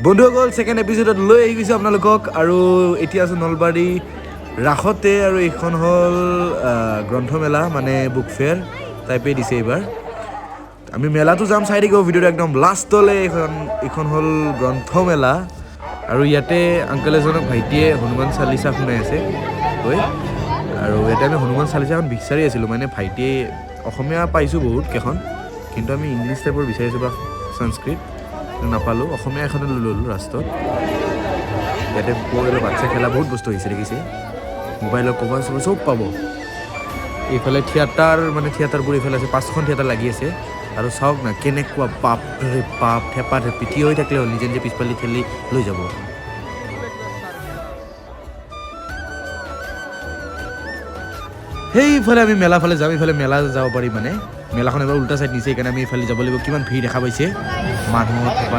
বন্ধুসকল সেকেন্ড এপিসোডত লৈ আহি গৈছে আপোনালোকক আৰু এতিয়া আছো নলবাৰী ৰাখতে আৰু এইখন হ'ল গ্ৰন্থমেলা মানে বুক ফেয়াৰ টাইপে দিছে এইবাৰ আমি মেলাটো যাম চাই থাকিব ভিডিঅ'টো একদম লাষ্টলৈ এইখন হ'ল গ্ৰন্থমেলা আৰু ইয়াতে আংকল এজনক ভাইটিয়ে হনুমান চালিচা শুনাই আছে হয় আৰু ইয়াতে আমি হনুমান চালিচাখন বিচাৰি আছিলোঁ মানে ভাইটিয়ে অসমীয়া পাইছোঁ বহুত কেইখন কিন্তু আমি ইংলিছ টাইপৰ বিচাৰিছোঁ বা সংস্কৃত নাপালোঁ অসমীয়া এখনে লৈ ল'লোঁ ৰাস্তাত ইয়াতে পৰিলে বাচ্চা খেলা বহুত বস্তু আহিছে দেখিছে মোবাইলৰ কভাৰ চভাৰ চব পাব এইফালে থিয়েটাৰবোৰ এইফালে আছে 5খন থিয়েটাৰ লাগি আছে আৰু চাওক না কেনেকুৱা পাপ থেপা পিঠি হৈ থাকিলে হ'ল নিজে নিজে পিছফালে ঠেলি লৈ যাব সেইফালে আমি মেলা ফালে যাম এইফালে মেলা যাব পাৰি মানে মেলাখন এবাৰ উল্টা চাইড নিছে সেইকাৰণে আমি এইফালে যাব লাগিব কিমান ভিৰ দেখা পাইছে মানুহৰ থেপা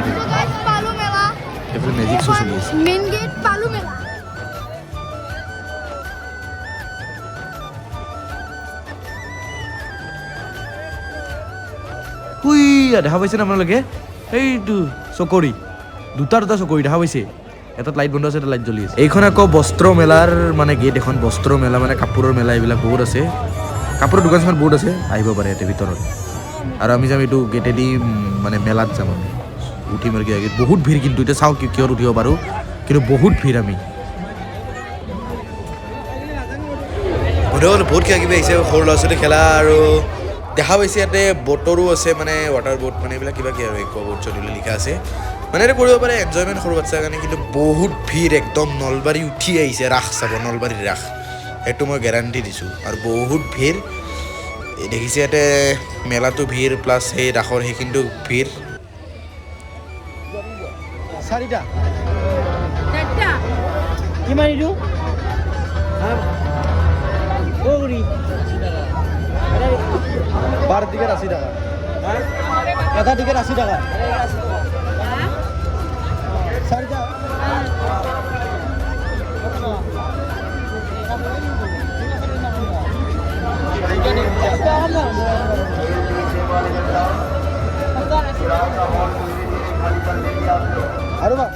এইফালে মেজিক শ্ব' চলি আছে মেইন গেট পালু মেলা দেখা পাইছে আপোনালোকে এইটো চকৰি দুটা চকৰি দেখা পাইছে এটাত লাইট বন্ধ আছে এটা লাইট জ্বলি আছে এইখন আকৌ বস্ত্ৰ মেলাৰ মানে গেট এখন বস্ত্ৰ মেলা মানে কাপোৰৰ মেলা এইবিলাক বহুত আছে কাপোৰৰ দোকান চোকান বহুত আছে আহিব পাৰে ইয়াতে ভিতৰত আৰু আমি যাম এইটো গেটেদি মানে মেলাত যাম আমি উঠিম আৰু কিবা বহুত ভিৰ কিন্তু এতিয়া চাওঁ কিহত উঠিব পাৰোঁ কিন্তু বহুত ভিৰ আমি বহুত কিবা কিবি আহিছে সৰু ল'ৰা ছোৱালী খেলা আৰু দেখা পাইছে ইয়াতে ব'টৰো আছে মানে ৱাটাৰ ব'ট মানে এইবিলাক কিবা কি আৰু একোৱা ব'ট চলিবলৈ লিখা আছে মানে এইটো কৰিব পাৰে এনজয়মেণ্ট সৰু বাচ্ছাৰ কাৰণে কিন্তু বহুত ভিৰ একদম নলবাৰী উঠি আহিছে ৰাস চাব নলবাৰীৰ ৰাস সেইটো মই গেৰাণ্টি দিছোঁ আৰু বহুত ভিৰ দেখিছে ইয়াতে মেলাটো ভিৰ প্লাছ সেই ৰাসৰ সেইখিনিতো ভিৰ চাৰিটা কিমান এইটো বাৰ টিকেট 80 টাকা এটা টিকেট 80 টাকা চাৰিটা আৰু বা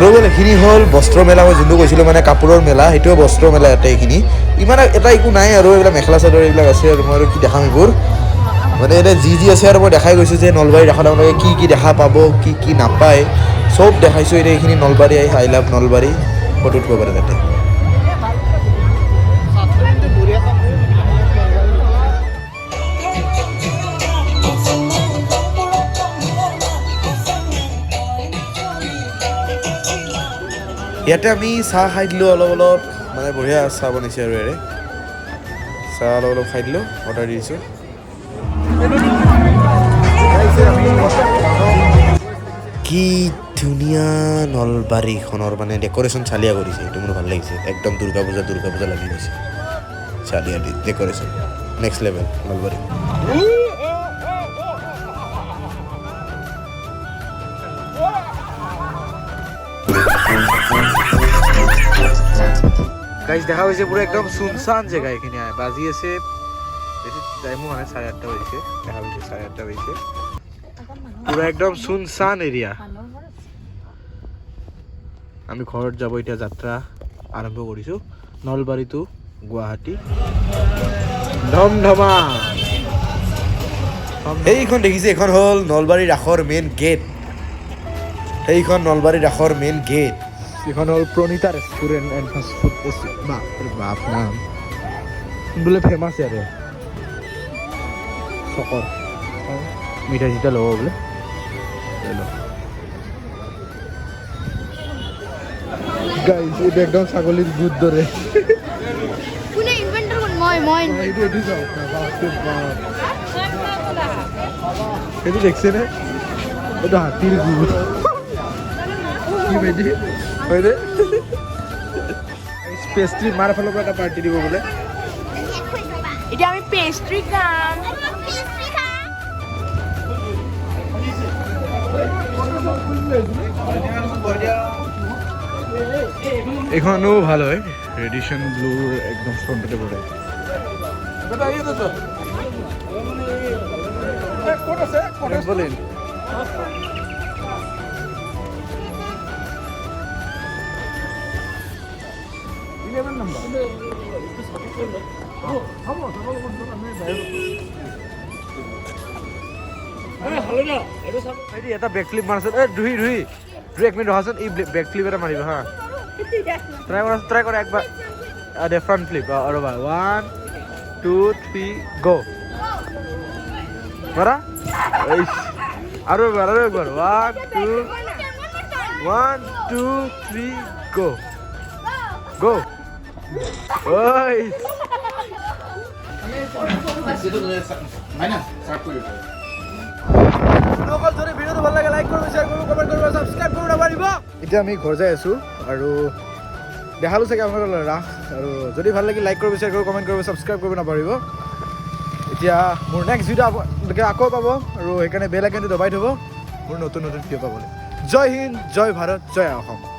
ৰ'বল এইখিনি হ'ল বস্ত্ৰ মেলা মই যোনটো কৈছিলোঁ মানে কাপোৰৰ মেলা সেইটোৱে বস্ত্ৰ মেলা ইয়াতে এইখিনি ইমান এটা একো নাই আৰু এইবিলাক মেখেলা চাদৰ এইবিলাক আছে আৰু মই আৰু কি দেখাম এইবোৰ মানে এতিয়া যি আছে আৰু মই দেখাই গৈছোঁ যে নলবাৰী ৰাসত আপোনালোকে কি দেখা পাব কি নাপায় চব দেখাইছোঁ এতিয়া এইখিনি Nalbari I love Nalbari photo উঠিব পাৰে তাতে ইয়াতে আমি চাহ খাই দিলোঁ অলপ মানে বঢ়িয়া চাহ বনাইছে আৰু ইয়াৰে চাহ অলপ খাই দিলোঁ অৰ্ডাৰ দি দিছোঁ কি ধুনীয়া নলবাৰীখনৰ মানে ডেক'ৰেশ্যন চালিয়া কৰিছে সেইটো মোৰ ভাল লাগিছে একদম দুৰ্গা পূজা লাগি গৈছে চালিয়া decoration next level Nalbari guys দেখা পাইছে পুরো একদম শুনশান জায়গা এখানে বাজি আছে বেশি টাইমও মানে 8:30 বাজিছে দেখা পাইছে 8:30 বাজিছে পুরো একদম শুনশান এরিয়া আমি ঘৰত যাব এতিয়া যাত্ৰা আৰম্ভ কৰিছোঁ নলবাৰী টু গুৱাহাটী ধমধমা এইখন দেখিছে এখন হ'ল নলবাৰী ৰাসৰ মেইন গেট এইখন নলবাৰী ৰাসৰ মেইন গেট এখন হ'ল Pranita restaurant and fast food বাপ নাম বোলে ফেমাছ ইয়াৰে চকৰ মিঠাই চিঠা ল'ব বোলে গাইজ এইটো একদম ছাগলীৰ দুধ দৰে কোনে ইনভেন্টৰ কোন মই এইটো চাওক সেইটো দেখিছেনে এইটো হাতীৰ গুড় কি বাইদি হয় দে পেষ্ট্ৰি মাৰ ফালৰ পৰা এটা পাৰ্টি দিব বোলে এতিয়া আমি পেষ্ট্ৰি খাম এইখনো ভাল হয় ৰেডিশ্যন ব্লুৰ একদম ফ্ৰণ্টতে পৰে বলেন এটা বেক ফ্লিপ মাৰছে ধুই এক মিনিট ৰহাচোন এই বেক ফ্লিপ এটা মাৰিব হা ট্ৰাই কৰা একবাৰ দে ফ্ৰণ্ট ফ্লিপ ৰ'বা 1 2 3 গো কৰা আৰু একবাৰ 1 2 3 গো গো ঐ যদি ভিডিঅ'টো ভাল লাগে লাইক কৰিব শ্বেয়াৰ কৰিব কমেণ্ট কৰিব ছাবস্ক্ৰাইব কৰিব নাপাহৰিব এতিয়া আমি ঘৰ যাই আছোঁ আৰু দেখালোঁ চাগে আপোনালোকৰ ৰাস আৰু যদি ভাল লাগে লাইক কৰিব শ্বেয়াৰ কৰিব কমেণ্ট কৰিব ছাবস্ক্ৰাইব কৰিব নাপাহৰিব এতিয়া মোৰ নেক্সট ভিডিঅ' আপোনালোকে আকৌ পাব আৰু সেইকাৰণে বেল আইকনটো দবাই থ'ব মোৰ নতুন ভিডিঅ' পাবলৈ জয় হিন্দ জয় ভাৰত জয় অসম